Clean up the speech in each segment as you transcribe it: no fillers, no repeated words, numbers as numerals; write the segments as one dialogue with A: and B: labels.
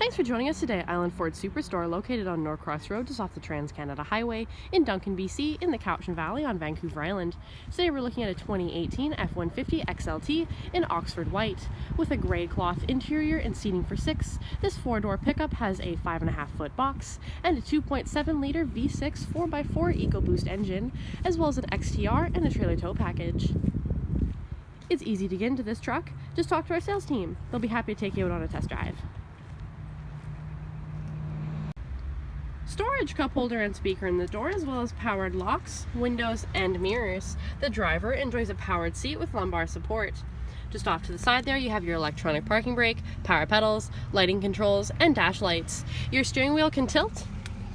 A: Thanks for joining us today at Island Ford Superstore, located on Norcross Road, just off the Trans-Canada Highway in Duncan, BC, in the Cowichan Valley on Vancouver Island. Today we're looking at a 2018 F-150 XLT in Oxford White. With a grey cloth interior and seating for 6, this 4-door pickup has a 5.5-foot box and a 2.7-liter V6 4x4 EcoBoost engine, as well as an XTR and a trailer tow package. It's easy to get into this truck. Just talk to our sales team. They'll be happy to take you out on a test drive. Storage, cup holder and speaker in the door, as well as powered locks, windows, and mirrors. The driver enjoys a powered seat with lumbar support. Just off to the side there, you have your electronic parking brake, power pedals, lighting controls, and dash lights. Your steering wheel can tilt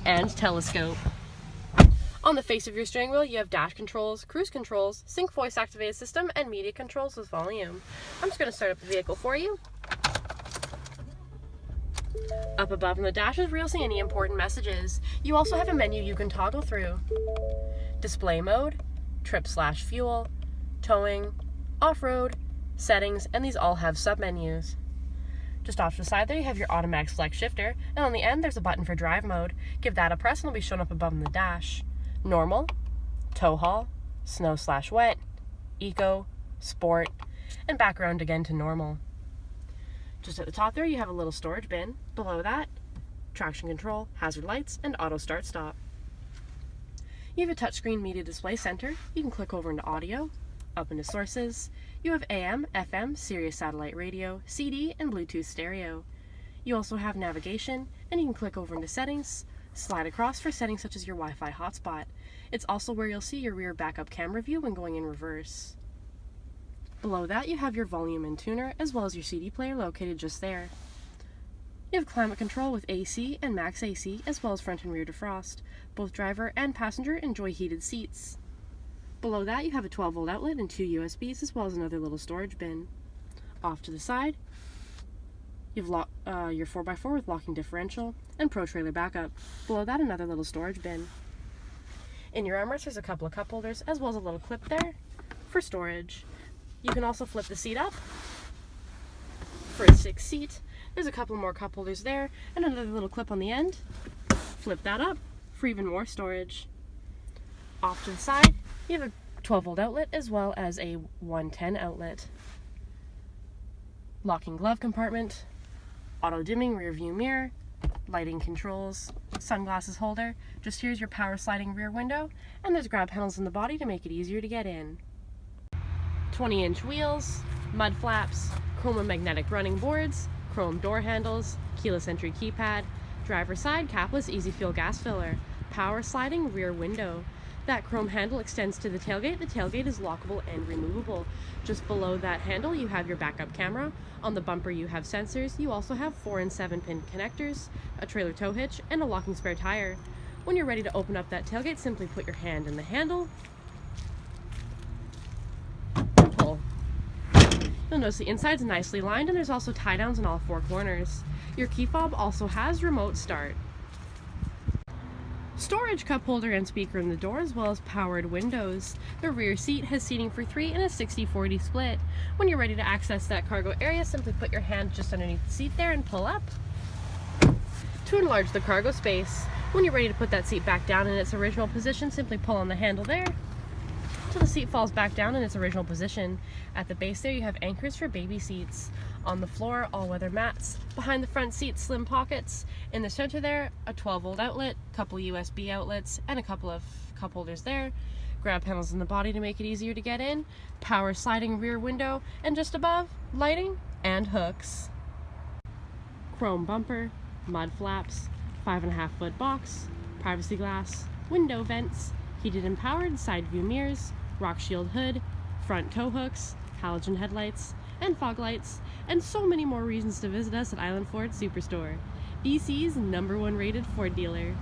A: and telescope. On the face of your steering wheel, you have dash controls, cruise controls, sync voice activated system, and media controls with volume. I'm just going to start up the vehicle for you. Up above in the dash is where you'll see any important messages. You also have a menu you can toggle through. Display mode, trip/fuel, towing, off-road, settings, and these all have sub-menus. Just off to the side there, you have your automatic select shifter, and on the end there's a button for drive mode. Give that a press and it'll be shown up above in the dash. Normal, tow haul, snow/wet, eco, sport, and back around again to normal. Just at the top there, you have a little storage bin. Below that, traction control, hazard lights, and auto start-stop. You have a touchscreen media display center. You can click over into audio, up into sources. You have AM, FM, Sirius satellite radio, CD, and Bluetooth stereo. You also have navigation, and you can click over into settings, slide across for settings such as your Wi-Fi hotspot. It's also where you'll see your rear backup camera view when going in reverse. Below that, you have your volume and tuner, as well as your CD player located just there. You have climate control with AC and max AC, as well as front and rear defrost. Both driver and passenger enjoy heated seats. Below that, you have a 12-volt outlet and 2 USBs, as well as another little storage bin. Off to the side, you have your 4x4 with locking differential and Pro Trailer backup. Below that, another little storage bin. In your armrest, there's a couple of cup holders, as well as a little clip there for storage. You can also flip the seat up for a 6th seat. There's a couple more cup holders there and another little clip on the end. Flip that up for even more storage. Off to the side, you have a 12-volt outlet as well as a 110 outlet. Locking glove compartment, auto dimming rear view mirror, lighting controls, sunglasses holder. Just here's your power sliding rear window, and there's grab handles in the body to make it easier to get in. 20-inch wheels, mud flaps, chrome and magnetic running boards, chrome door handles, keyless entry keypad, driver's side capless easy fuel gas filler, power sliding rear window. That chrome handle extends to the tailgate. The tailgate is lockable and removable. Just below that handle you have your backup camera. On the bumper you have sensors. You also have 4 and 7-pin connectors, a trailer tow hitch, and a locking spare tire. When you're ready to open up that tailgate, simply put your hand in the handle. You'll notice the inside's nicely lined, and there's also tie downs in all 4 corners. Your key fob also has remote start. Storage, cup holder and speaker in the door, as well as powered windows. The rear seat has seating for 3 in a 60-40 split. When you're ready to access that cargo area, simply put your hand just underneath the seat there and pull up to enlarge the cargo space. When you're ready to put that seat back down in its original position, simply pull on the handle there till the seat falls back down in its original position. At the base there, you have anchors for baby seats. On the floor, all-weather mats. Behind the front seat, slim pockets. In the center there, a 12-volt outlet, couple USB outlets, and a couple of cup holders there. Grab panels in the body to make it easier to get in. Power sliding rear window, and just above, lighting and hooks. Chrome bumper, mud flaps, 5.5-foot box, privacy glass, window vents, heated and powered side view mirrors, rock shield hood, front tow hooks, halogen headlights, and fog lights, and so many more reasons to visit us at Island Ford Superstore, BC's #1 rated Ford dealer.